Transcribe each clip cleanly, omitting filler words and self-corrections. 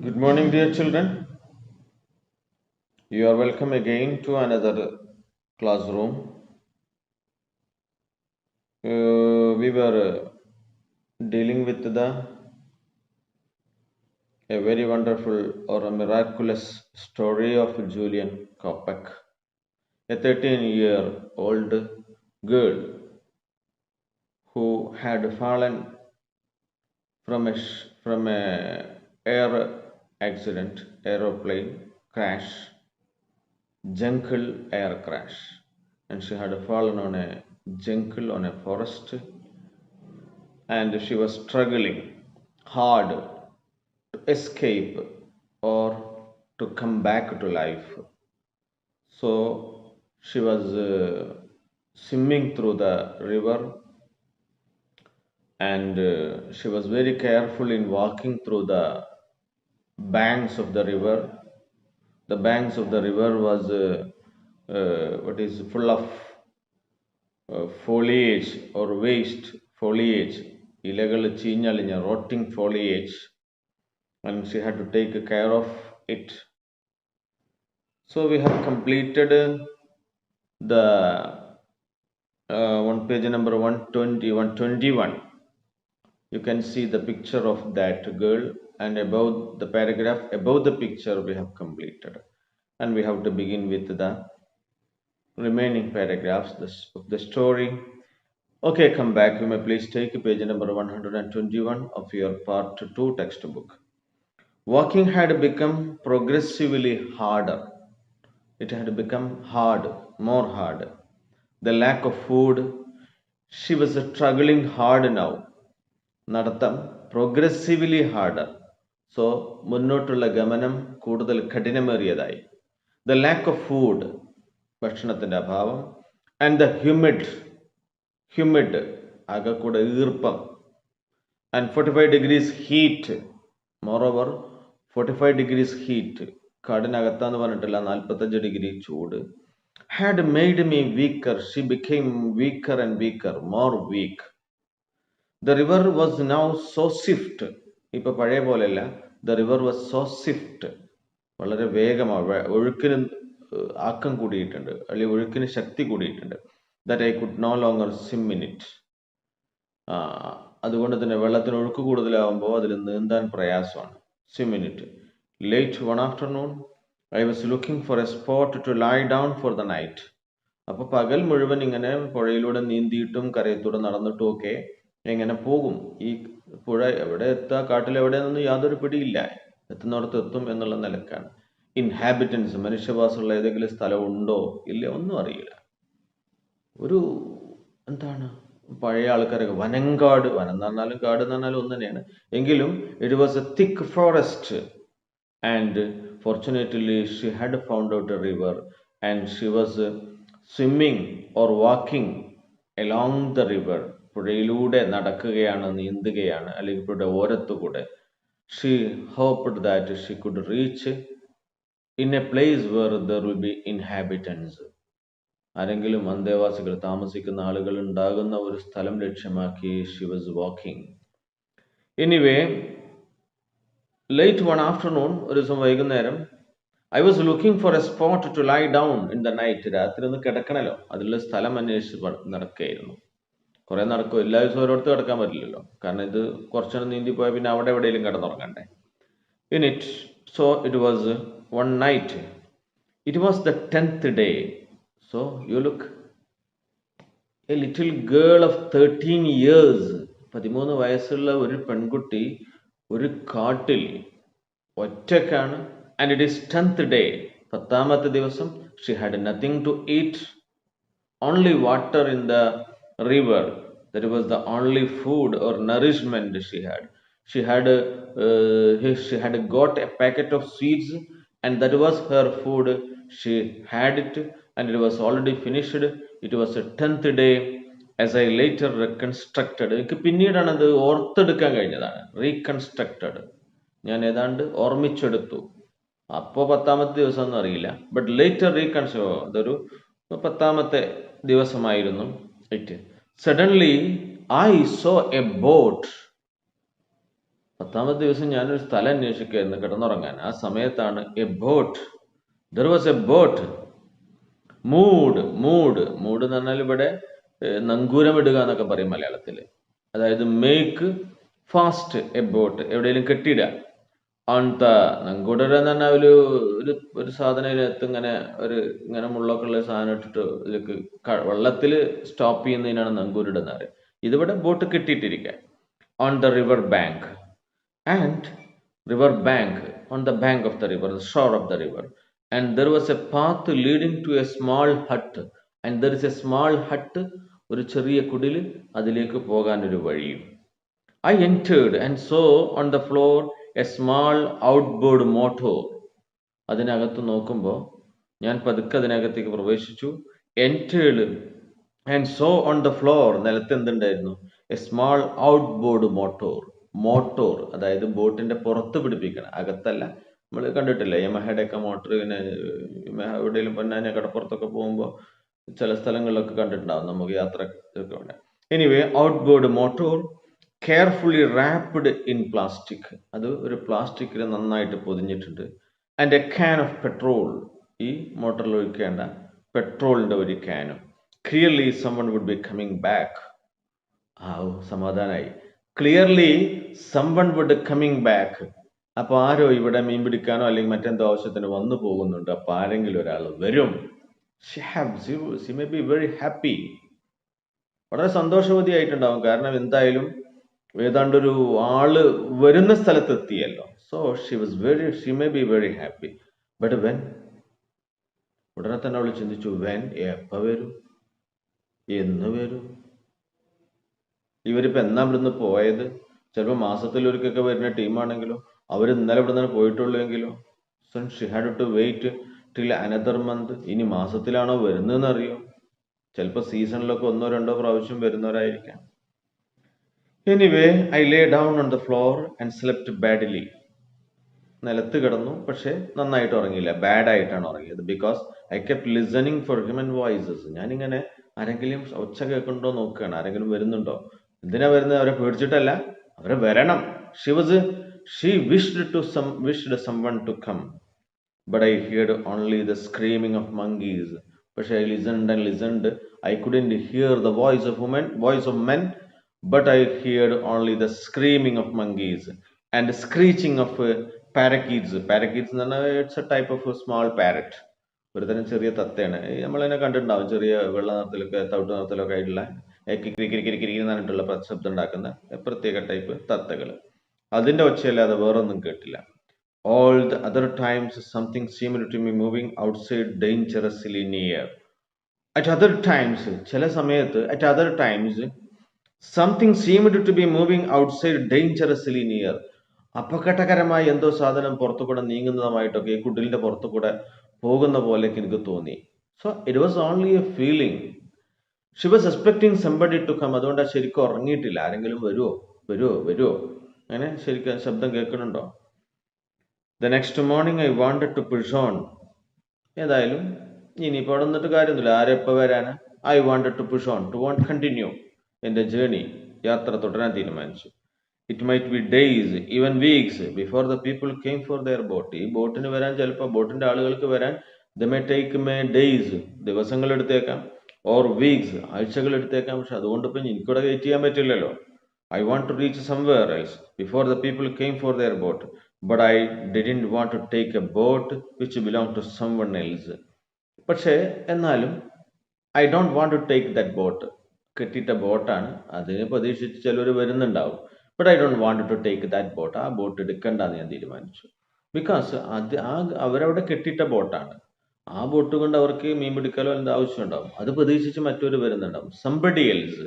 Good morning, dear children. You are welcome again to another classroom. We were dealing with a very wonderful or a miraculous story of Julian Kopeck, a 13-year-old girl who had fallen from a air accident, aeroplane crash, jungle air crash, and she had fallen on a jungle on a forest, and she was struggling hard to escape or to come back to life. So she was swimming through the river, and she was very careful in walking through the banks of the river. The banks of the river was what is full of foliage or waste foliage, ഇലകൾ ചീഞ്ഞളിഞ്ഞ rotting foliage, and she had to take care of it. So we have completed the on page number 120, 121. You can see the picture of that girl, and above the paragraph above the picture we have completed, and we have to begin with the remaining paragraphs of the story. Okay, come back. You may please take page number 121 of your part 2 textbook. Walking had become progressively harder. It had become hard, more hard. The lack of food, she was struggling hard now. നടത്തം progressively harder. So മുന്നോട്ടുള്ള ഗമനം കൂടുതൽ കഠിനമേറിയതായി. The lack of food, ഭക്ഷണത്തിൻ്റെ അഭാവം, and the humid ആകെക്കൂടെ ഈർപ്പം, and 45 degrees heat. Moreover, 45 degrees heat, കാടിനകത്താന്ന് പറഞ്ഞിട്ടില്ല, 45 degree ചൂട്, had made me weaker. She became weaker and weaker, more weak. The river was now so swift. ഇപ്പൊ പഴയ പോലെയല്ല. The river was so swift. വളരെ വേഗമാണ്, ഒഴുക്കിന് ആക്കം കൂടിയിട്ടുണ്ട്, അല്ലെങ്കിൽ ഒഴുക്കിന് ശക്തി കൂടിയിട്ടുണ്ട്. That I could no longer swim in it. അതുകൊണ്ട് തന്നെ വെള്ളത്തിന് ഒഴുക്ക് കൂടുതലാവുമ്പോൾ അതിൽ നീന്താൻ പ്രയാസമാണ്. Swim in it. Late one afternoon, I was looking for a spot to lie down for the night. അപ്പോൾ പകൽ മുഴുവൻ ഇങ്ങനെ പുഴയിലൂടെ നീന്തിയിട്ടും കരയത്തൂടെ നടന്നിട്ടും ഒക്കെ എങ്ങനെ പോകും? ഈ പുഴ എവിടെ എത്തുക, കാട്ടിൽ എവിടെയെന്നൊന്നും യാതൊരു പിടിയില്ല. എത്തുന്നിടത്ത് എത്തും എന്നുള്ള നിലക്കാണ്. ഇൻഹാബിറ്റൻസ്, മനുഷ്യവാസമുള്ള ഏതെങ്കിലും സ്ഥലമുണ്ടോ ഇല്ല ഒന്നും അറിയില്ല. ഒരു എന്താണ് പഴയ ആൾക്കാരൊക്കെ വനങ്കാട്, വനം എന്ന് പറഞ്ഞാലും കാട് എന്ന് പറഞ്ഞാലും ഒന്ന് തന്നെയാണ്, എങ്കിലും it was a thick forest. And fortunately she had found out a river, and she was swimming or walking along the river. പുഴയിലൂടെ നടക്കുകയാണ്, നീന്തുകയാണ്, അല്ലെങ്കിൽ പുഴയുടെ ഓരത്തുകൂടെ. She hoped that she could reach in a place where there will be inhabitants. ആരെങ്കിലും അന്തേവാസികൾ, താമസിക്കുന്ന ആളുകൾ ഉണ്ടാകുന്ന ഒരു സ്ഥലം ലക്ഷ്യമാക്കി she was walking. Anyway, late one afternoon, ഒരു ദിവസം വൈകുന്നേരം, I was looking for a sport two lie down in the night. രാത്രി ഒന്ന് കിടക്കണല്ലോ, അതിലുള്ള സ്ഥലം അന്വേഷിച്ച് നടക്കുകയായിരുന്നു. കുറെ നടക്കും, എല്ലാ ദിവസവും ഓരോരുത്തർ കിടക്കാൻ പറ്റില്ലല്ലോ, കാരണം ഇത് കുറച്ചെണ്ണം നീന്തി പോയാൽ പിന്നെ അവിടെ എവിടെയെങ്കിലും കിടന്നുറങ്ങണ്ടേ. In it, so it was one night. It was the 10th day. So you look, a little girl of 13 years, 13 വയസ്സുള്ള ഒരു പെൺകുട്ടി ഒരു കാട്ടിൽ ഒറ്റക്കാണ്. And it is 10th day, 10ാമത്തെ ദിവസം. She had nothing to eat, only water in the river. That was the only food or nourishment she had. She had got a packet of seeds, and that was her food. She had it, and it was already finished. It was a 10th day, as I later reconstructed. എനിക്ക് പിന്നീടാണ് അത് ഓർത്തെടുക്കാൻ കഴിഞ്ഞതാണ്. Reconstructed, ഞാൻ ഏതാണ്ട് ഓർമ്മിച്ചെടുത്തു. അപ്പോൾ 10ാമത്തെ ദിവസം ഒന്നും അറിയില്ല, ബട്ട് ലേറ്റർ അതൊരു 10ാമത്തെ ദിവസമായിരുന്നു. It suddenly I saw a boat. 10ാമത്തെ ദിവസം ഞാനൊരു സ്ഥലം അന്വേഷിക്കുകയായിരുന്നു കിടന്നുറങ്ങാൻ. ആ സമയത്താണ് there was a boat moored എന്ന് പറഞ്ഞാൽ ഇവിടെ നങ്കൂരമിടുക എന്നൊക്കെ പറയും മലയാളത്തിൽ. അതായത് മേക്ക് ഫാസ്റ്റ് എ ബോട്ട്, എവിടെയെങ്കിലും കെട്ടിയിടുക. ഓൺ ദ നങ്കൂടര എന്ന് പറഞ്ഞാൽ ഒരു സാധനം ഇതിനകത്ത് ഇങ്ങനെ മുള്ളൊക്കെ ഉള്ള സാധനം ഇട്ടിട്ട് ഇതിലേക്ക് വെള്ളത്തിൽ സ്റ്റോപ്പ് ചെയ്യുന്നതിനാണ് നങ്കൂരിടുന്ന പറയുക. ഇതിവിടെ ബോട്ട് കെട്ടിയിട്ടിരിക്കുക. On the river bank and river bank, on the bank of the river, the shore of the river, and there was a path leading to a small hut, and there is a small hut, ഒരു ചെറിയ കുടിൽ, അതിലേക്ക് പോകാൻ ഒരു വഴിയും. I entered and saw on the floor a small outboard motor. അതിനകത്ത് നോക്കുമ്പോൾ ഞാൻ പതുക്കെ അതിനകത്തേക്ക് പ്രവേശിച്ചു. entered and saw on the floor, നിലത്ത് എന്തുണ്ടായിരുന്നു? a small outboard മോട്ടോർ, അതായത് ബോട്ടിന്റെ പുറത്ത് പിടിപ്പിക്കണം, അകത്തല്ല. നമ്മൾ കണ്ടിട്ടില്ല യമഹയുടെ ഒക്കെ മോട്ടർ, ഇങ്ങനെ എവിടെയെങ്കിലും പൊന്നാനി കടപ്പുറത്തൊക്കെ പോകുമ്പോൾ ചില സ്ഥലങ്ങളിലൊക്കെ കണ്ടിട്ടുണ്ടാവും നമുക്ക് യാത്രയൊക്കെ ഉണ്ട്. Anyway, outboard motor carefully wrapped in plastic, അത് ഒരു പ്ലാസ്റ്റിക്കിൽ നന്നായിട്ട് പൊതിഞ്ഞിട്ടുണ്ട്. And a can of petrol, ഈ മോട്ടറിൽ ഒഴിക്കേണ്ട പെട്രോളിന്റെ ഒരു ക്യാനും. Clearly someone would be coming back. സമാധാനായി. Clearly someone would coming back. അപ്പൊ ആരോ ഇവിടെ മീൻ പിടിക്കാനോ അല്ലെങ്കിൽ മറ്റെന്തോ ആവശ്യത്തിന് വന്നു പോകുന്നുണ്ട്. അപ്പൊ ആരെങ്കിലും ഒരാൾ വരും. She may be very happy. വളരെ സന്തോഷവതിയായിട്ടുണ്ടാവും. കാരണം എന്തായാലും ഏതാണ്ടൊരു ആള് വരുന്ന സ്ഥലത്തെത്തിയല്ലോ. So she may be very happy. But when, ഉടനെ തന്നെ അവൾ ചിന്തിച്ചു, എപ്പ വരും, എന്ന് വരും? ഇവരിപ്പോൾ എന്നാ ഇവിടുന്ന് പോയത്? ചിലപ്പോൾ മാസത്തിലൊരിക്കൊക്കെ വരുന്ന ടീമാണെങ്കിലോ, അവർ ഇന്നലെ ഇവിടെ നിന്ന് പോയിട്ടുള്ളൂ എങ്കിലോ? So she had to wait till another month. ഇനി മാസത്തിലാണോ വരുന്നതെന്ന് അറിയോ? ചിലപ്പോൾ സീസണിലൊക്കെ 1-2 പ്രാവശ്യം വരുന്നവരായിരിക്കാം. Anyway, I lay down on the floor and slept badly. നിലത്ത് കിടന്നു, പക്ഷെ നന്നായിട്ട് ഉറങ്ങിയില്ല, ബാഡായിട്ടാണ് ഉറങ്ങിയത്. Because I kept listening for human voices. ഞാനിങ്ങനെ ആരെങ്കിലും ഒച്ച കേൾക്കുന്നുണ്ടോ നോക്കുകയാണ്, ആരെങ്കിലും വരുന്നുണ്ടോ. എന്തിനാ വരുന്നത്? അവരെ പേടിച്ചിട്ടല്ല, അവരെ വരണം. She wished someone to come, but I heard only the screaming of monkeys. പക്ഷെ I listened. I couldn't hear the voice of men, but I heard only the screaming of monkeys and the screeching of parakeets. Parakeets എന്ന് പറഞ്ഞാൽ it's A type of small parrot, ഒരു തരം ചെറിയ തത്തയാണ്. നമ്മളതിനെ കണ്ടിട്ടുണ്ടാവും, ചെറിയ വെള്ള നിറത്തിലൊക്കെ തവിട്ട് നിറത്തിലൊക്കെ ആയിട്ടുള്ള പറഞ്ഞിട്ടുള്ള ശബ്ദം ഉണ്ടാക്കുന്ന പ്രത്യേക ടൈപ്പ് തത്തകൾ. അതിന്റെ ഒച്ചയല്ലാതെ വേറൊന്നും കേട്ടില്ല. All the other times something seemed to be moving outside dangerously near. At other times, ചില സമയത്ത് at other times something seemed to be moving outside dangerously near. അപകടകരമായ എന്തോ സാധനം പുറത്തുകൂടെ നീങ്ങുന്നതുമായിട്ടൊക്കെ ഈ കുടിലിന്റെ പുറത്തുകൂടെ പോകുന്ന പോലെയൊക്കെ എനിക്ക് തോന്നി. So it was only a feeling. She was expecting somebody to come. അതുകൊണ്ട് ശരിക്കും ഉറങ്ങിയിട്ടില്ല. ആരെങ്കിലും വരുമോ അങ്ങനെ ശരിക്കും ശബ്ദം കേൾക്കുന്നുണ്ടോ? The next morning I wanted to push on. ഏതായാലും ഇനിയിപ്പോൾ അവിടെ നിന്നിട്ട് കാര്യമൊന്നുമില്ല, ആരെപ്പോൾ വരാനാ. I wanted to push on, to want continue എൻ്റെ ജേണി, യാത്ര തുടരാൻ തീരുമാനിച്ചു. It might be days, even weeks before the people came for their boat. ഈ ബോട്ടിന് വരാൻ, ചിലപ്പോൾ ബോട്ടിന്റെ ആളുകൾക്ക് വരാൻ the may take may days, ദിവസങ്ങൾ എടുത്തേക്കാം, ഓർ വീക്സ്, ആഴ്ചകൾ എടുത്തേക്കാം. പക്ഷെ അതുകൊണ്ട് ഇപ്പം എനിക്കിവിടെ വെയിറ്റ് ചെയ്യാൻ പറ്റില്ലല്ലോ. I want to reach somewhere else before the people came for their boat, but I didn't want to take a boat which belong to someone else. പക്ഷേ എന്നാലും I don't want to take that boat. കെട്ടിയിട്ട ബോട്ടാണ്, അതിനെ പ്രതീക്ഷിച്ച് ചിലർ വരുന്നുണ്ടാവും. But I don't want to take that boat. ആ boat എടുക്കണ്ടെന്ന് ഞാൻ തീരുമാനിച്ചു. ബിക്കോസ് അവരവിടെ കെട്ടിയിട്ട ബോട്ടാണ്. ആ ബോട്ട് കൊണ്ട് അവർക്ക് മീൻ പിടിക്കലോ എന്താ ആവശ്യം ഉണ്ടാവും. അത് പ്രതീക്ഷിച്ച് മറ്റൊരു വരുന്നുണ്ടാവും, സംബഡി എൽസ്.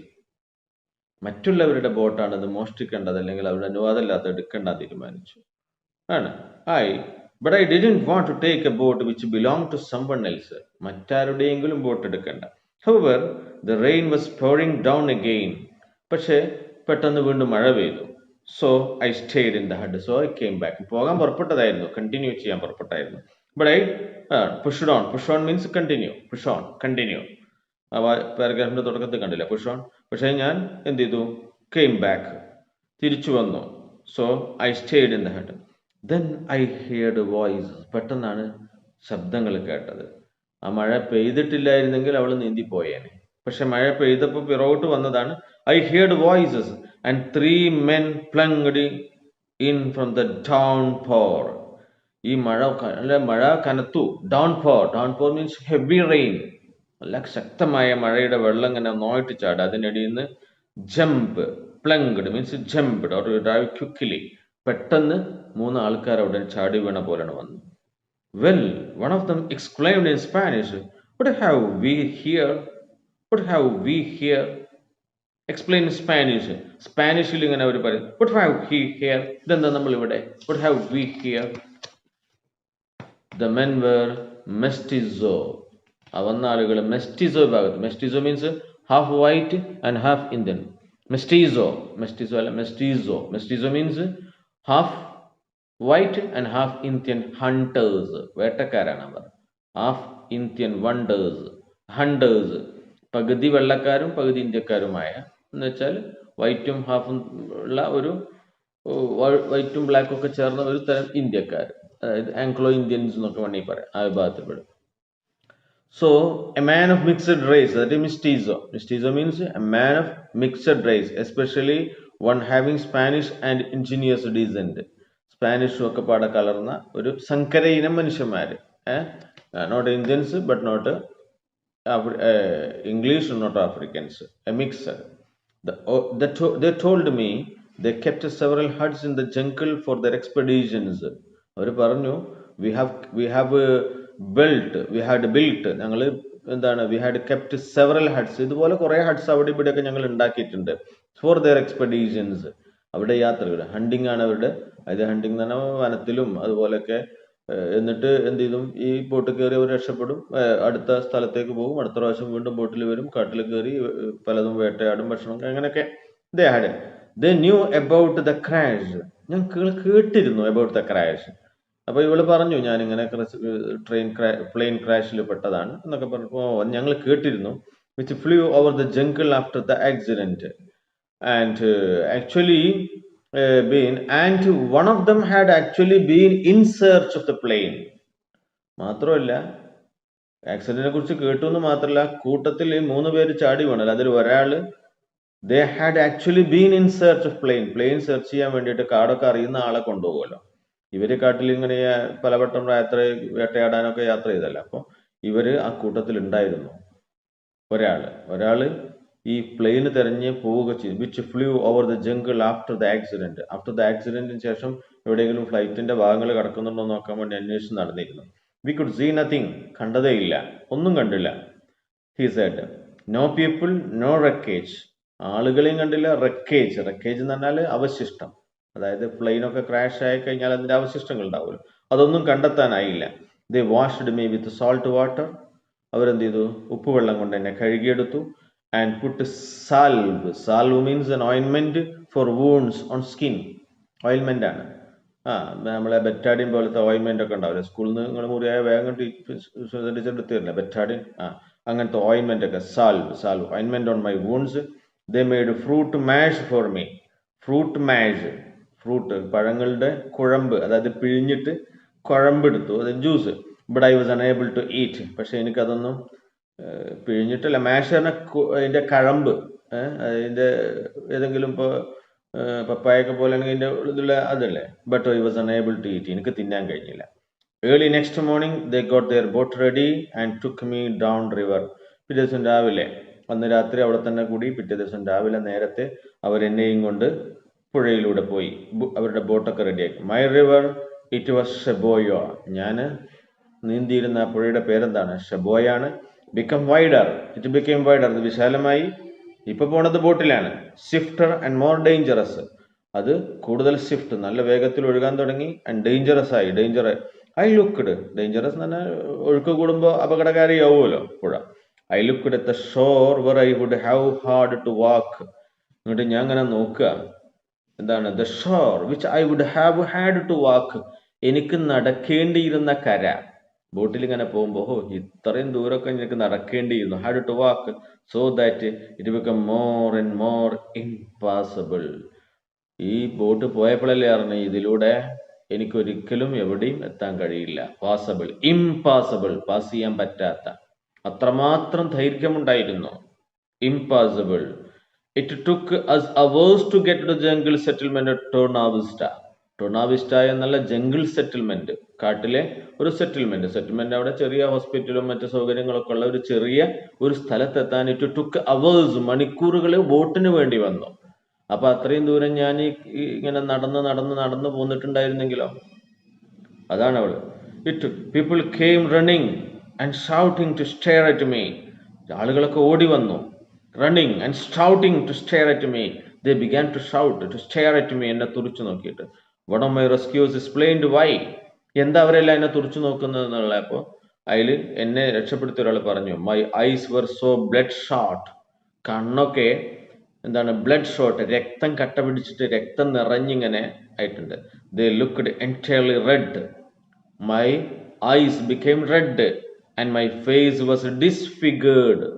മറ്റുള്ളവരുടെ ബോട്ടാണ് അത് മോഷ്ടിക്കേണ്ടത്, അല്ലെങ്കിൽ അവരുടെ അനുവാദമില്ലാത്ത എടുക്കേണ്ടെന്ന് തീരുമാനിച്ചു ആണ്. But I didn't want to take a boat which belong to someone else. മറ്റാരുടെയെങ്കിലും ബോട്ട് എടുക്കണ്ട. However the rain was pouring down again. പക്ഷേ പെട്ടെന്ന് വീണ്ടും മഴ പെയ്തു. So I stayed in the hut. So I came back. പോകാൻ പുറപ്പെട്ടതായിരുന്നു, continue ചെയ്യാൻ പുറപ്പെട്ടായിരുന്നു. But I pushed on. Push on means continue. Push on, continue. പാരഗ്രാഫിന്റെ തുടക്കത്തിൽ കണ്ടില്ല പുഷ് ഓൺ. പക്ഷേ ഞാൻ എന്ത് ചെയ്തു? കെയിം ബാക്ക്, തിരിച്ചു വന്നു. So I stayed in the hut. Then I heard a voice. പെട്ടെന്നാണ് ശബ്ദങ്ങൾ കേട്ടത്. ആ മഴ പെയ്തിട്ടില്ലായിരുന്നെങ്കിൽ അവൾ നീന്തിപ്പോയേനെ. പക്ഷെ മഴ പെയ്തപ്പോൾ പിറകോട്ട് വന്നതാണ്. I heard voices and three men plunged in from the downpour. ഈ മഴ കനത്തു. Downpour means heavy rain. നല്ല ശക്തമായ മഴയുടെ വെള്ളം ഇങ്ങനെ നോയിട്ട് ചാടുക. അതിനിടയിൽ നിന്ന് jump, plunged means jumped or drive quickly. പെട്ടെന്ന് 3 ആൾക്കാർ അവിടെ ചാടി വീണ പോലെയാണ് വന്നു. Well, one of them exclaimed in Spanish, what have we here? What have we here? Explain Spanish. സ്പാനിഷിൽ ഇങ്ങനെ അവർ പറയും, what have we here? ഇതെന്താ നമ്മൾ ഇവിടെ? What have we here? The men were mestizo. ആ വന്ന ആളുകൾ മെസ്റ്റിസോ ഭാഗത്ത്. Mestizo means half white and half Indian. Mestizo അല്ല, mestizo means half white and half Indian hunters. വേട്ടക്കാരാണ് അവർ. Half Indian hunters. പകുതി വെള്ളക്കാരും പകുതി ഇന്ത്യക്കാരുമായ, എന്ന് വെച്ചാൽ വൈറ്റും ഹാഫും ഉള്ള ഒരു വൈറ്റും ബ്ലാക്കും ഒക്കെ ചേർന്ന ഒരു തരം ഇന്ത്യക്കാർ. അതായത് ആംഗ്ലോ ഇന്ത്യൻസ് എന്നൊക്കെ വേണമെങ്കിൽ പറയാം, ആ വിഭാഗത്തിൽപ്പെടും. So, a man of mixed race, that is mestizo. Mestizo means a man of mixed race, especially one having Spanish and indigenous descent. Spanish ഒക്കെ പാടെ കലർന്ന ഒരു സങ്കര ഇനം മനുഷ്യന്മാർ. Not Indians, but not English, not Africans. A mixer. They told me they kept several huts in the jungle for their expeditions. അവർ പറഞ്ഞു, we had built, ഞങ്ങൾ എന്താണ്, we had kept several huts. ഇതുപോലെ കുറെ ഹട്ട്സ് അവിടെ ഇവിടെയൊക്കെ ഞങ്ങൾ ഉണ്ടാക്കിയിട്ടുണ്ട്. For their expeditions. അവിടെ യാത്രകൾ, ഹണ്ടിങ് ആണ് അവരുടെ. അത് ഹണ്ടിങ് എന്ന് പറഞ്ഞാൽ വനത്തിലും അതുപോലെയൊക്കെ. എന്നിട്ട് എന്ത് ചെയ്തും, ഈ ബോട്ട് കയറി അവർ രക്ഷപ്പെടും, അടുത്ത സ്ഥലത്തേക്ക് പോകും, അടുത്ത പ്രാവശ്യം വീണ്ടും ബോട്ടിൽ വരും, കാട്ടിൽ കയറി പലതും വേട്ടയാടും, ഭക്ഷണം അങ്ങനെയൊക്കെ. they knew about the crash. ഞാൻ കേട്ടിരുന്നു about the crash. അപ്പോൾ ഇവള് പറഞ്ഞു, ഞാൻ ഇങ്ങനെ പ്ലെയിൻ ക്രാഷിൽ പെട്ടതാണ് എന്നൊക്കെ പറഞ്ഞപ്പോൾ ഞങ്ങൾ കേട്ടിരുന്നു. which flew over the jungle after the accident and one of them had actually been in search of the plane. മാത്രമല്ല, ആക്സിഡന്റിനെ കുറിച്ച് കേട്ടു എന്ന് മാത്രമല്ല, കൂട്ടത്തിൽ 3 പേര് ചാടി വീണല്ലോ, അതിൽ ഒരാള് they had actually been in search of plane search ചെയ്യാൻ വേണ്ടിയിട്ട് കാടൊക്കെ അറിയുന്ന ആളെ കൊണ്ടുപോകുമല്ലോ. ഇവര് കാട്ടിൽ ഇങ്ങനെ പലവട്ടം വേട്ടയാടാനൊക്കെ യാത്ര ചെയ്തല്ല. അപ്പോൾ ഇവര് ആ കൂട്ടത്തിൽ ഉണ്ടായിരുന്നു. ഒരാള് ഈ പ്ലെയിന് തെരഞ്ഞ് പോവുക ചെയ്തു. Which flew over the jungle after the ആക്സിഡന്റിന് ശേഷം എവിടെയെങ്കിലും ഫ്ലൈറ്റിന്റെ ഭാഗങ്ങൾ കിടക്കുന്നുണ്ടോ നോക്കാൻ വേണ്ടി അന്വേഷണം നടന്നിരുന്നു. We could see nothing. കണ്ടതേ ഇല്ല, ഒന്നും കണ്ടില്ല. He said, no people, no wreckage. ആളുകളെയും കണ്ടില്ല, റെക്കേജ് എന്ന് പറഞ്ഞാൽ അവശിഷ്ടം. അതായത് പ്ലെയിനൊക്കെ ക്രാഷ് ആയി കഴിഞ്ഞാൽ അതിന്റെ അവശിഷ്ടങ്ങൾ ഉണ്ടാവുമല്ലോ, അതൊന്നും കണ്ടെത്താനായില്ല. They washed me with salt water. അവരെന്ത് ചെയ്തു, ഉപ്പുവെള്ളം കൊണ്ട് എന്നെ കഴുകിയെടുത്തു. And put salve means an ointment for wounds on skin. ഓയിൽമെന്റ് ആണ്. നമ്മളെ ബെറ്റാഡിൻ പോലത്തെ ഓയിൻമെന്റ് ഒക്കെ ഉണ്ടാവില്ല, സ്കൂളിൽ നിന്ന് നിങ്ങൾ മുറിയായ വേഗം എടുത്തു തരില്ല ബെറ്റാഡിൻ, അങ്ങനത്തെ ഓയിൻമെന്റ് ഒക്കെ. സാൽവ് ഓയിൻമെന്റ് on my wounds. They made fruit mash for me. Fruit പഴങ്ങളുടെ കുഴമ്പ്, അതായത് പിഴിഞ്ഞിട്ട് കുഴമ്പെടുത്തു, അത് juice. But I was unable to eat. പക്ഷെ എനിക്കതൊന്നും പിഴിഞ്ഞിട്ടല്ല, മാഷ് പറഞ്ഞ അതിന്റെ കഴമ്പ്, അതിന്റെ ഏതെങ്കിലും ഇപ്പോൾ പപ്പായൊക്കെ പോലെ അതിന്റെ ഇതിലുള്ള അതല്ലേ. But I was unable to eat. എനിക്ക് തിന്നാൻ കഴിഞ്ഞില്ല. Early next morning they got their boat ready and took me down river. പിറ്റേ ദിവസം രാവിലെ, അന്ന് രാത്രി അവിടെ തന്നെ കൂടി, പിറ്റേ ദിവസം രാവിലെ നേരത്തെ അവരെന്നെയും കൊണ്ട് പുഴയിലൂടെ പോയി. അവരുടെ ബോട്ടൊക്കെ റെഡിയാക്കി. മൈ റിവർ ഇറ്റ് വാസ് ഷെബോയോ. ഞാൻ നീന്തിയിരുന്ന ആ പുഴയുടെ പേരെന്താണ്? ഷെബോയാണ്. Become wider, it become wider, അത് വിശാലമായി. ഇപ്പൊ പോണത് ബോട്ടിലാണ്. സ്വിഫ്റ്റർ ആൻഡ് മോർ ഡേഞ്ചറസ്, അത് കൂടുതൽ സ്വിഫ്റ്റ്, നല്ല വേഗത്തിൽ ഒഴുകാൻ തുടങ്ങി. ആൻഡ് ഡേഞ്ചറസ് ആയി. ഐ ലുക്ക്ഡ്, ഡേഞ്ചറസ് എന്ന് പറഞ്ഞാൽ ഒഴുക്ക് കൂടുമ്പോൾ അപകടകാരിയാവുമല്ലോ പുഴ. I looked at the shore where I would have had to walk. എന്നിട്ട് ഞാൻ അങ്ങനെ നോക്കുക, എന്താണ്? The shore which I would have had to walk, എനിക്ക് നടക്കേണ്ടിയിരുന്ന കര. ബോട്ടിൽ ഇങ്ങനെ പോകുമ്പോൾ ഇത്രയും ദൂരമൊക്കെ എനിക്ക് നടക്കേണ്ടിയിരുന്നു. Had to walk so that it become more and more impossible. ഈ ബോട്ട് പോയപ്പോഴല്ലേ അറിഞ്ഞു ഇതിലൂടെ എനിക്കൊരിക്കലും എവിടെയും എത്താൻ കഴിയില്ല. പോസിബിൾ, ഇംപോസിബിൾ, പാസ് ചെയ്യാൻ പറ്റാത്ത അത്രമാത്രം ദൈർഘ്യമുണ്ടായിരുന്നു. Impossible. It took us hours to get to jungle settlement at Tournavista. Tournavista എന്നുള്ള ജംഗിൾ സെറ്റിൽമെന്റ്, കാട്ടിലെ ഒരു സെറ്റിൽമെന്റ് അവിടെ ചെറിയ ഹോസ്പിറ്റലും മറ്റു സൗകര്യങ്ങളൊക്കെ ഉള്ള ഒരു ചെറിയ ഒരു സ്ഥലത്തെത്താൻ ഇറ്റ് ടുക്ക് അവേഴ്സ്, മണിക്കൂറുകൾ ബോട്ടിന് വേണ്ടി വന്നു. അപ്പൊ അത്രയും ദൂരം ഞാൻ ഇങ്ങനെ നടന്ന് പോന്നിട്ടുണ്ടായിരുന്നെങ്കിലോ. അതാണ് അവള്. It people came running and shouting to stare at me. ആളുകളൊക്കെ ഓടി വന്നു. Running and shouting to stare at me. They began to shout to stare at me. എന്നെ തുറിച്ചു നോക്കിയിട്ട്. One of my rescuers explained why. എന്താ അവരെല്ലാം എന്നെ തുറിച്ചു നോക്കുന്നത് എന്നുള്ളപ്പോൾ അതിൽ എന്നെ രക്ഷപ്പെടുത്തിയ ഒരാൾ പറഞ്ഞു, my eyes were so bloodshot. കണ്ണൊക്കെ എന്താണ്, ബ്ലഡ് ഷോട്ട്, രക്തം കട്ട പിടിച്ചിട്ട് രക്തം നിറഞ്ഞിങ്ങനെ ആയിട്ടുണ്ട്. They looked entirely red. My eyes became red and my face was disfigured.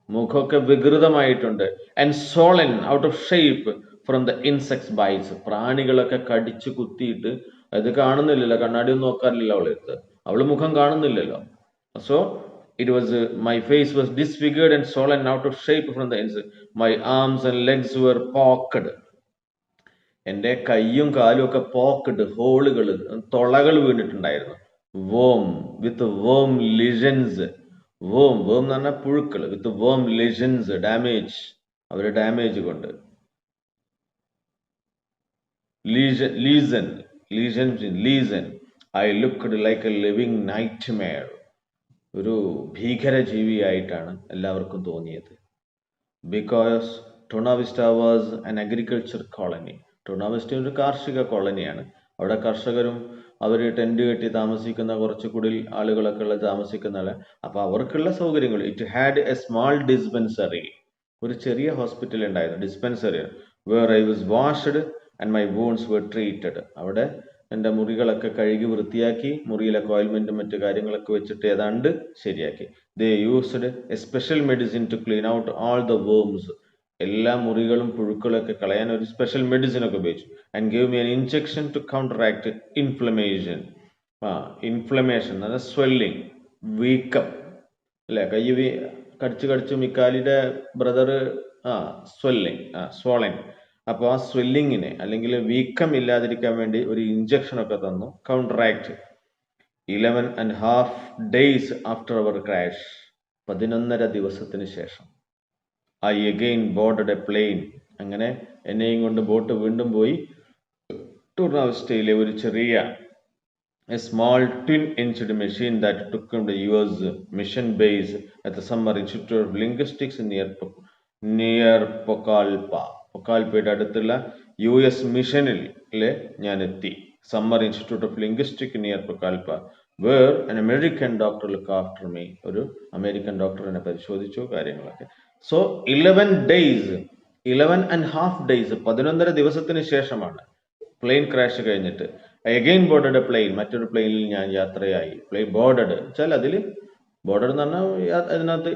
മുഖമൊക്കെ വികൃതമായിട്ടുണ്ട്. And swollen out of shape from the insects bites. പ്രാണികളൊക്കെ കടിച്ചു കുത്തിയിട്ട്, അത് കാണുന്നില്ലല്ലോ, കണ്ണാടി ഒന്നും നോക്കാറില്ലല്ലോ അവള് മുഖം കാണുന്നില്ലല്ലോ. So it was, my face was disfigured and swollen out of shape from the insects. My arms and legs were pocked. എൻ്റെ കൈയും കാലും ഒക്കെ പോക്കഡ്, ഹോളുകൾ, തുളകൾ വീണിട്ടുണ്ടായിരുന്നു. Worm with worm lesions. Worm എന്ന് പറഞ്ഞാൽ പുഴുക്കൾ. വിത്ത് വോം ലിജൻസ്, ഡാമേജ്, അവര് ഡാമേജ് കൊണ്ട്. Lesion. I looked like a living nightmare. ഒരു ഭീകരജീവിയായിട്ടാണ് എല്ലാവർക്കും തോന്നിയത്. Because Tournavista was an agriculture colony. Tournavista ഒരു കാർഷിക കോളനിയാണ്. അവിടെ കർഷകരും അവർ ടെന്റ് കെട്ടി താമസിക്കുന്ന കുറച്ച് കുടിൽ ആളുകളൊക്കെ ഉള്ള താമസിക്കുന്ന. അപ്പൊ അവർക്കുള്ള സൗകര്യങ്ങൾ. It had a small dispensary. ഒരു ചെറിയ ഹോസ്പിറ്റൽ ഉണ്ടായിരുന്നു, dispensary. Where I was washed and my wounds were treated. അവിടെ എൻ്റെ മുറികളൊക്കെ കഴുകി വൃത്തിയാക്കി, മുറിയിലെ ഓയിൽമെന്റും മറ്റു കാര്യങ്ങളൊക്കെ വെച്ചിട്ട് ഏതാണ്ട് ശരിയാക്കി. They used a special medicine to clean out all the worms. എല്ലാ മുറികളും പുഴുക്കളൊക്കെ കളയാൻ ഒരു സ്പെഷ്യൽ മെഡിസിൻ ഒക്കെ ഉപയോഗിച്ചു. And give me an injection to counteract inflammation. Inflammation എന്ന് പറഞ്ഞാൽ സ്വെല്ലിങ്, വീക്കം അല്ലെ, കൈ കടിച്ചു മിക്കാലിയുടെ ബ്രദർ സ്വോളൻ. അപ്പോൾ ആ സ്വെല്ലിങ്ങിനെ അല്ലെങ്കിൽ വീക്കം ഇല്ലാതിരിക്കാൻ വേണ്ടി ഒരു ഇഞ്ചക്ഷൻ ഒക്കെ തന്നു. Counteract. 11.5 days after our crash. 11.5 ദിവസത്തിന് ശേഷം I again boarded a plane. അങ്ങനെ എന്നെയും കൊണ്ട് ബോട്ട് വീണ്ടും പോയി ടൊർണാവിസ്റ്റയിലെ ഒരു ചെറിയ a small twin-enged machine that took him to US mission base at the Summer Institute of Linguistics near Pocalpa. പൊക്കാൽപ്പയുടെ അടുത്തുള്ള US മിഷനിൽ ഞാൻ എത്തി. Summer institute of linguistic near Pucallpa. Where an American doctor look after me. ഒരു American doctor എന്നെ പരിശോധിച്ചു കാര്യങ്ങളൊക്കെ. So 11 days, 11.5 days, 11.5 ദിവസത്തിന് ശേഷമാണ് പ്ലെയിൻ ക്രാഷ് കഴിഞ്ഞിട്ട് I again boarded a plane. മറ്റൊരു പ്ലെയിനിൽ ഞാൻ യാത്രയായി. പ്ലെയിൻ ബോർഡഡ് വെച്ചാൽ അതിൽ ബോർഡഡ് എന്ന് പറഞ്ഞാൽ അതിനകത്ത്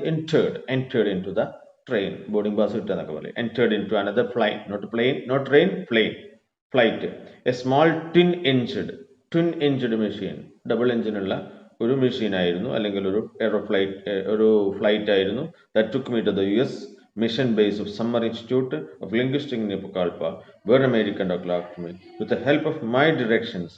entered into the train. Boarding pass കിട്ടുക എന്നൊക്കെ പറയും. entered into another flight, not plane, not train, plane, flight. A small twin-enged machine, double engine ഉള്ള ഒരു മെഷീൻ ആയിരുന്നു, അല്ലെങ്കിൽ ഒരു ഫ്ലൈറ്റ് ആയിരുന്നു. that took me to the US mission base of Summer Institute of Linguistics near Pucallpa, where American doctor after me with the help of my directions.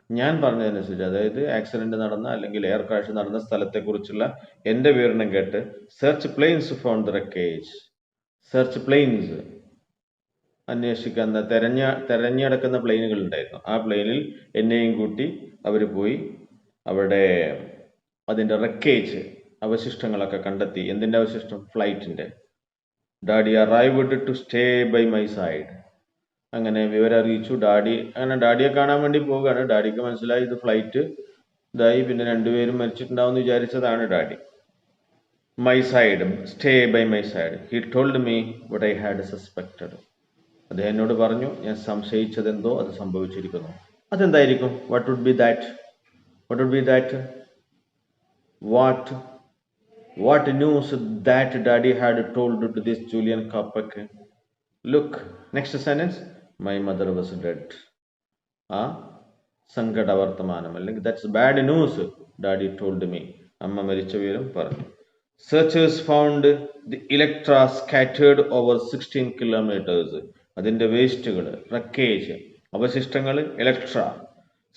ഞാൻ പറഞ്ഞതനുസരിച്ച്, അതായത് accident നടന്ന അല്ലെങ്കിൽ എയർ ക്രാഷ് നടന്ന സ്ഥലത്തെക്കുറിച്ചുള്ള എൻ്റെ വിവരണം കേട്ട് search planes found the wreckage. Search planes അന്വേഷിക്കുന്ന തെരഞ്ഞെടുക്കുന്ന പ്ലെയിനുകൾ ഉണ്ടായിരുന്നു. ആ പ്ലെയിനിൽ എന്നെയും കൂട്ടി അവർ പോയി അവിടെ അതിൻ്റെ റെക്കേജ്, അവശിഷ്ടങ്ങളൊക്കെ കണ്ടെത്തി. എന്തിൻ്റെ അവശിഷ്ടം? ഫ്ലൈറ്റിൻ്റെ. Daddy arrived to stay by my side. അങ്ങനെ വിവരം അറിയിച്ചു ഡാഡി. അങ്ങനെ ഡാഡിയെ കാണാൻ വേണ്ടി പോവുകയാണ്. ഡാഡിക്ക് മനസ്സിലായി ഇത് ഫ്ലൈറ്റ് ഇതായി, പിന്നെ രണ്ടുപേരും മരിച്ചിട്ടുണ്ടാവും എന്ന് വിചാരിച്ചതാണ് daddy. My side, stay by my side. He told me what I had suspected. അദ്ദേഹം എന്നോട് പറഞ്ഞു ഞാൻ സംശയിച്ചതെന്തോ അത് സംഭവിച്ചിരിക്കുന്നു. അതെന്തായിരിക്കും? What would be that? What news that Daddy had told to this Julian Kopeck? Look, next sentence. My mother was dead. ആ സങ്കടവർത്തമാനം അല്ലെങ്കിൽ that's bad news daddy told me. അമ്മ മരിച്ച വിവരം പറഞ്ഞു. Searchers found the Electra scattered over 16 kilometres. അതിന്റെ വേസ്റ്റുകൾ, റക്കേജ്, അവശിഷ്ടങ്ങൾ, Electra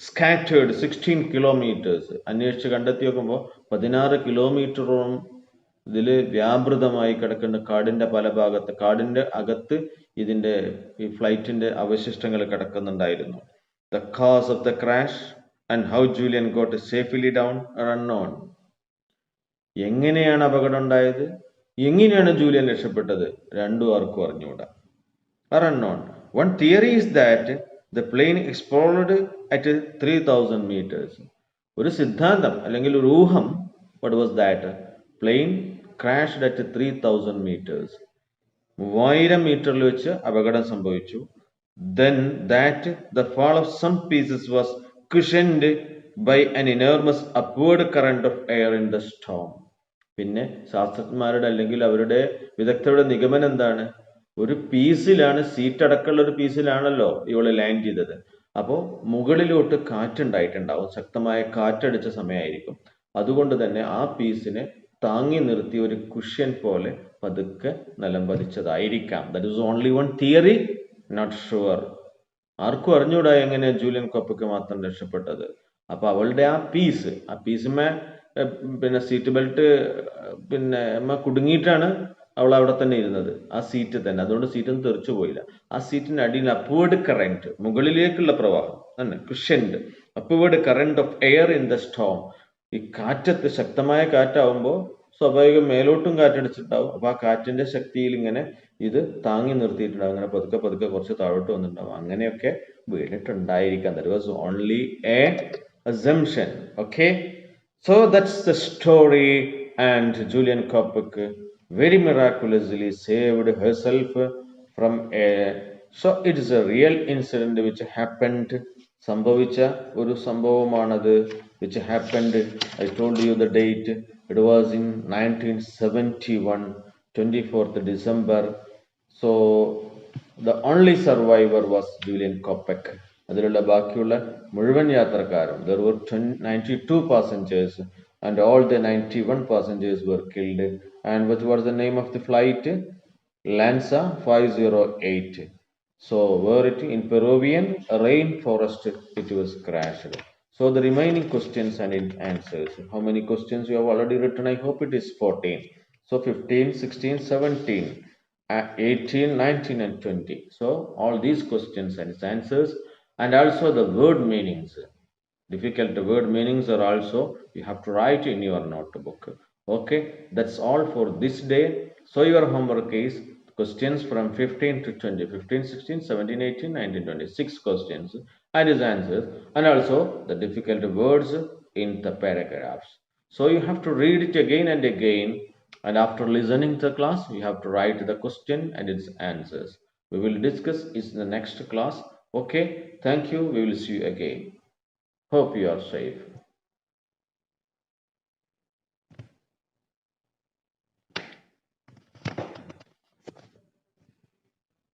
scattered 16 kilometres. അന്വേഷിച്ച് കണ്ടെത്തി നോക്കുമ്പോൾ 16 കിലോമീറ്ററോളം ഇതിൽ വ്യാപൃതമായി കിടക്കുന്ന കാടിന്റെ പല ഭാഗത്ത്, കാടിന്റെ അകത്ത് ഇതിന്റെ ഈ ഫ്ലൈറ്റിന്റെ അവശിഷ്ടങ്ങൾ കിടക്കുന്നുണ്ടായിരുന്നു. The cause of the crash and how Julian got safely down are unknown. എങ്ങനെയാണ് അപകടം ഉണ്ടായത്, എങ്ങനെയാണ് ജൂലിയൻ രക്ഷപ്പെട്ടത്, രണ്ടും ആർക്കും അറിഞ്ഞുകൂടാ. are unknown. One theory is that the plane exploded at 3000 meters. ഒരു സിദ്ധാന്തം അല്ലെങ്കിൽ ഒരു ഊഹം, what was that? Plane crashed at 3000 meters. 3000 മീറ്ററിൽ വെച്ച് അപകടം സംഭവിച്ചു. Then that the fall of some pieces was cushioned by an enormous upward current of air in the storm. പിന്നെ ശാസ്ത്രജ്ഞന്മാരുടെ അല്ലെങ്കിൽ അവരുടെ വിദഗ്ധരുടെ നിഗമനം എന്താണ്? ഒരു പീസിലാണ്, സീറ്റ് അടക്കമുള്ള ഒരു പീസിലാണല്ലോ ഇവള് ലാൻഡ് ചെയ്തത്. അപ്പോൾ മുകളിലോട്ട് കാറ്റുണ്ടായിട്ടുണ്ടാവും, ശക്തമായ കാറ്റടിച്ച സമയമായിരിക്കും. അതുകൊണ്ട് തന്നെ ആ പീസിനെ താങ്ങി നിർത്തി ഒരു കുഷ്യൻ പോലെ പതുക്കെ നിലം പതിച്ചതായിരിക്കാം. That is only one theory, not sure. ആർക്കും അറിഞ്ഞൂടാ എങ്ങനെ ജൂലിയൻ കോപ്പക്ക് മാത്രം രക്ഷപ്പെട്ടത്. അപ്പൊ അവളുടെ ആ പീസുമേ പിന്നെ സീറ്റ് ബെൽറ്റ് പിന്നെ കുടുങ്ങിയിട്ടാണ് അവൾ അവിടെ തന്നെ ഇരുന്നത്, ആ സീറ്റ് തന്നെ. അതുകൊണ്ട് സീറ്റൊന്നും തെറിച്ചു പോയില്ല. ആ സീറ്റിന്റെ അടിയിൽ അപ്വേർഡ് കറന്റ്, മുകളിലേക്കുള്ള പ്രവാഹം തന്നെ, cushioned upward current of air in the storm. ഈ കാറ്റത്ത്, ശക്തമായ കാറ്റാവുമ്പോൾ സ്വാഭാവികം മേലോട്ടും കാറ്റടിച്ചിട്ടുണ്ടാവും. അപ്പൊ ആ കാറ്റിന്റെ ശക്തിയിൽ ഇങ്ങനെ ഇത് താങ്ങി നിർത്തിയിട്ടുണ്ടാവും. അങ്ങനെ പതുക്കെ പതുക്കെ കുറച്ച് താഴോട്ട് വന്നിട്ടുണ്ടാവും. അങ്ങനെയൊക്കെ വീണിട്ടുണ്ടായിരിക്കാം. That was only a assumption. Okay, so that's the story. And Juliane Koepcke very miraculously saved herself from a, so it is a real incident which happened. സംഭവിച്ച ഒരു സംഭവമാണത്, which happened. I told you the date. It was in 1971, 24th December. So the only survivor was Julian Kopeck. അതിലുള്ള ബാക്കിയുള്ള മുഴുവൻ യാത്രക്കാരും, there were 92 passengers and all the 91 passengers were killed. And what was the name of the flight? Lanza 508. So were it in Peruvian rainforest it was crashed. So the remaining questions and answers. How many questions you have already written? I hope it is 14. So 15, 16, 17, 18, 19 and 20. So all these questions and its answers, and also the word meanings. Difficult word meanings are also you have to write in your notebook. Okay, that's all for this day. So your homework is questions from 15 to 20, 15, 16, 17, 18, 19, 20, 6 questions and its answers, and also the difficult words in the paragraphs. So you have to read it again and again, and after listening to the class you have to write the question and its answers. We will discuss it in the next class. Okay, thank you. We will see you again. Hope you are safe.